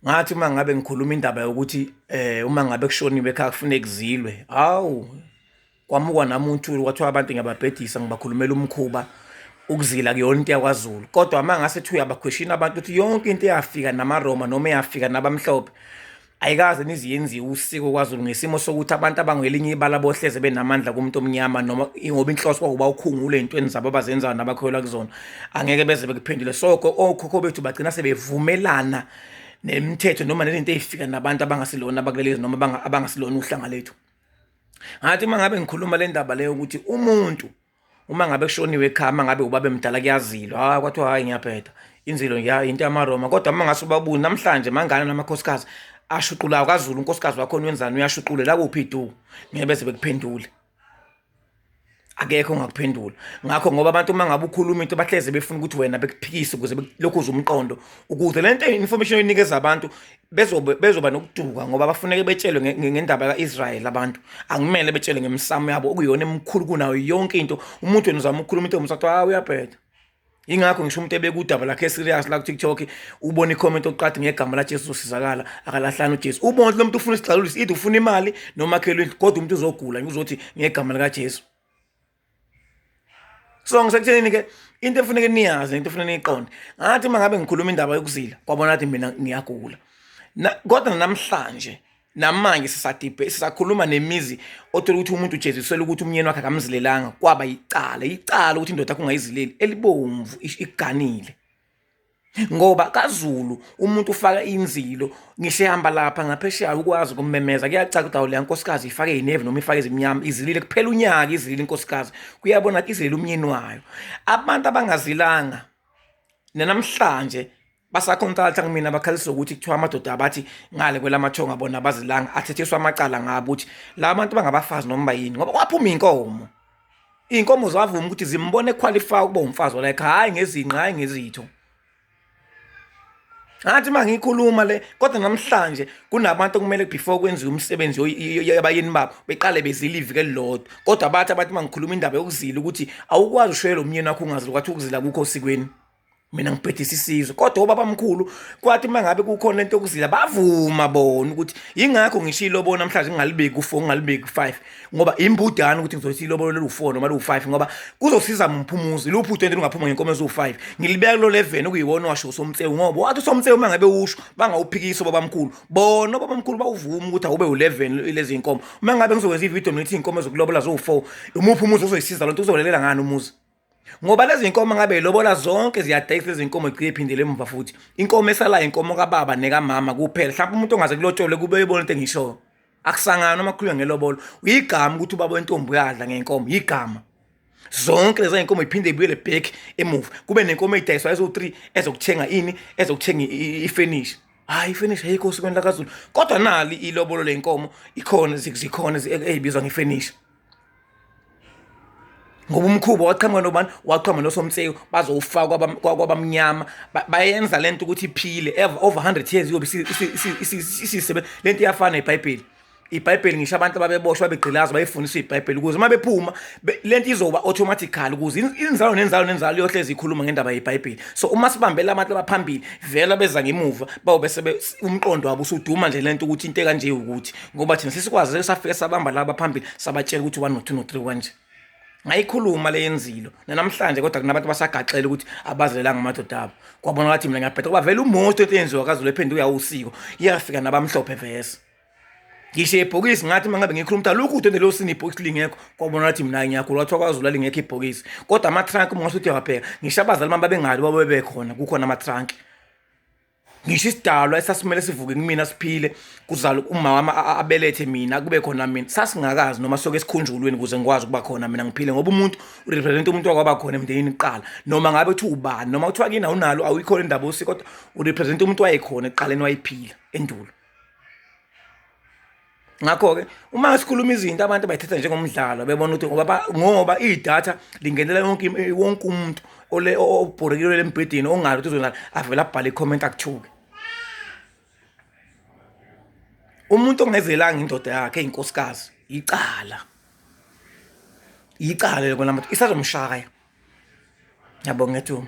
ngathi uma ngabe ngikhuluma indaba yokuthi uma ngabe kushoniwe ekhaya kufuneka kuzilwe, hawu, kwamukwa nami uthuli kwathiwa abantu ngiyababhedisa ngibakhulumela umkhuba ukuzila kuyona into yakwaZulu. Kodwa uma ngase thi uyabakhweshina abantu ukuthi yonke into eyafika namaRoma noma eyafika nabamhlophe ayikaze niziyenziwe usiko kwaZulu ngesimo sokuthi abantu abangelinye ibala bohleze benamandla kumuntu omnyama noma ngoba inhloso kwakuba ukhungule ey'ntweni zabo abazenzayo nabakholelwa kuzona, angeke beze bekuphendule. So okhokho bethu bagcina sebevumelana nemithetho noma nezinto ey'fika nabantu abangasilona abakuleli noma abangasilona uhlanga lethu. Ngathi uma ngabe ngikhuluma le ndaba leyo ukuthi umuntu uma ngabe kushoniwe ekhaya, uma ngabe ubaba emdala kuyazilwa, kwathiwa hhayi ngiyabheda inzilo into yamaRoma. Kodwa uma ngase ubabuni namhlanje mangane namakhosikazi ashuqulayo kwaZulu, unkosikazi wakhona wenzani, uyashuqule la kuphi iduku, ngeke beze bekuphendule, akekho ongakuphendula. Ngakho ngoba abantu uma ngabe ukhuluma into bahleze befuna ukuthi wena bekuphikise ukuze lokhuze umqondo ukuze le nto information oyinikeza abantu bezoba nokuduka ngoba bafuneke betshelwe ngendaba ka-Israyeli. Abantu angimele betshelwe ngemsamo yabo okuyona emkhulu kunayo yonke into. Umuntu wena uzama ukukhuluma into omusathi uyabheda. Yingakho ngisho umuntu ebekudaba lakhe serious la ku-TikTok ubona i-comment oqadi ngegama laJesu uzosizakala akalahlani uJesu. Ubone lo muntu ufuna isixazululo, either ufuna imali noma akhelwe indlu, kodwa umuntu uzogula uzothi ngegama likaJesu. So ngisekutheni-ke into efuneke niyazi, into efuneke niyiqonde. Ngathi uma ngabe ngikhuluma indaba yokuzila kwabona ukuthi mina ngiyagula, kodwa namhlanje namanje sisakhuluma nemizi othola ukuthi umuntu uJesuswele ukuthi umyeni wakhe akamzilelanga, kwaba icala ukuthi indoda yakhe ungayizileli elibomvu iganile. Ngoba kaZulu umuntu ufaka inzilo, ngisho ehamba lapha ngaphesheya ukwazi ukummemeza kuyacaca ukuthi awu leya nkosikazi ifake iy'nevi noma ifake ezimnyama izilile kuphela unyaka izilile inkosikazi, kuyabona ukuthi izilile umyeni wayo. Abantu abangazilanga namhlanje basakhontatha kumina bakhalisa ukuthi kuthiwa amadoda abathi ngale kwelamathonga bona abazilanga athethiswa amacala ngabo ukuthi la bantu bangabafazi noma bayini ngoba kwaphuma iy'nkomo zavuma ukuthi zimbone equalify ukuba umfazi like hhayi ngezinqa hhayi ngezitho. Ngathi uma ngiyikhuluma le kodwa namhlanje kunabantu okumele before kwenziwe umsebenzi yabayeni babo beqale bezile iviki elilodwa, kodwa bathi abantu uma ngikhuluma indaba yokuzila ukuthi awukwazi ushayela umyeni wakho ungazili kwathi ukuzila kukho osikweni. Mina ngibhedisa isizwe kodwa ubaba mkhulu kwathi uma ngabe kukhona lento yokuzila bavuma bona ukuthi yingakho ngisho ilobolo namhlanje ngingalibeki u4 ngingalibeki u5 ngoba imbudana ukuthi ngizothi ilobolo lu4 noma lu5 ngoba kuzosiza umphumuzi luphi u20 ungaphuma ngenkomo ezu5 ngilibeka lo 11 okuyiwona washo somtsewu ngoba wathi somtsewu uma ngabe usho bangawuphikisa ubaba mkhulu bona ubaba mkhulu bawuvuma ukuthi awube u11 lezi inkomo. Uma ngabe ngizokwenza ivideo ngithi inkomo zokulobola zo4 umuphi umuzi uzoyisiza lonto uzolelela ngani umuzi ngoba lezi inkomo ngabe lobola zonke ziyadayisa lezi inkomo igcine iphindele emva futhi inkomo esalayo inkomo kababa nekamama kuphela. Mhlawumbe umuntu ongaze kulotshole kube yibona into engisho akusangana noma khulunywa ngelobolo igama ukuthi ubaba wentombi uyadla ngenkomo igama zonke lezi inkomo iphinde ibuyele back emuva kube nenkomo eyidayiswa ezo3 ezokuthenga ezokuthenga ifinish. Hayi ifinish ayikho osikweni lakaZulu kodwa nali ilobolo lenkomo ikhona zikhona ezibizwa ngefinish ngoba umkhuba waqhamuka nobani waqhamuka nosomtsewu bazowufaka kwabamnyama bayenza lento ukuthi iphile over 100 years yobe isisebe lento iyafana iBhayibheli ngisho abantu ababeboshwa begqilaza bayifundisa iBhayibheli ukuze uma bephuma lento izoba automatically ukuze inzalo nenzalo yohlezi ikhuluma ngendaba yeBhayibheli. So uma sibambela abantu abaphambili vela beza ngemuva bawobe umqondo wabo usuduma nje lento ukuthi into kanje ukuthi ngoba thina sesikwazi safike sabamba laba abaphambili sabatshela ukuthi 1 no 2 no 3 kanje. Ngayikhuluma le yenzilo namhlanje kodwa kunabantu basagaxela ukuthi abazilelanga amadoda abo kwabona ngathi mina ngiyaphetha kuba vele umoto into eyenziwa kaZulu ephinde uyawusiko iyafika nabamhlophe vese ngisho ibhokisi ngathi mangabe ngikhuluma ukuthi lokhu uthende lo sini ibhokisi lingekho kwabona ngathi mina ngiyakholwa wathi kwaZulu lingekho ibhokisi kodwa ama-trunk mngasuthi uyabheka ngisho abazali bami babengali babebekhona kukhona ama-trunk ngisho isidalwa esasimele sivuke kumina siphile kuzala umama abelethe mina kube khona mina sasingakazi noma soke esikhunjulweni ukuze ngikwazi ukuba khona mina ngiphile ngoba umuntu urepresent umuntu wakwaba khona emndenini kuqala noma ngabe uthi ubani noma kuthiwa kina unalo awuyikho indaba osi kodwa urepresent umuntu wayekhona eqaleni wayiphila endulo. Ngakho-ke uma sikhuluma izinto abantu bayithatha njengomdlalo bebona ukuthi ngoba idatha lingenela wonke umuntu obhorekile embhedeni ongalo ukuthi uzolala avela abhale icomment akuthuke. Umuntu ongezelanga indoda yakhe inkosikazi icala lekona manje isazomshaya. Yabonga ethu.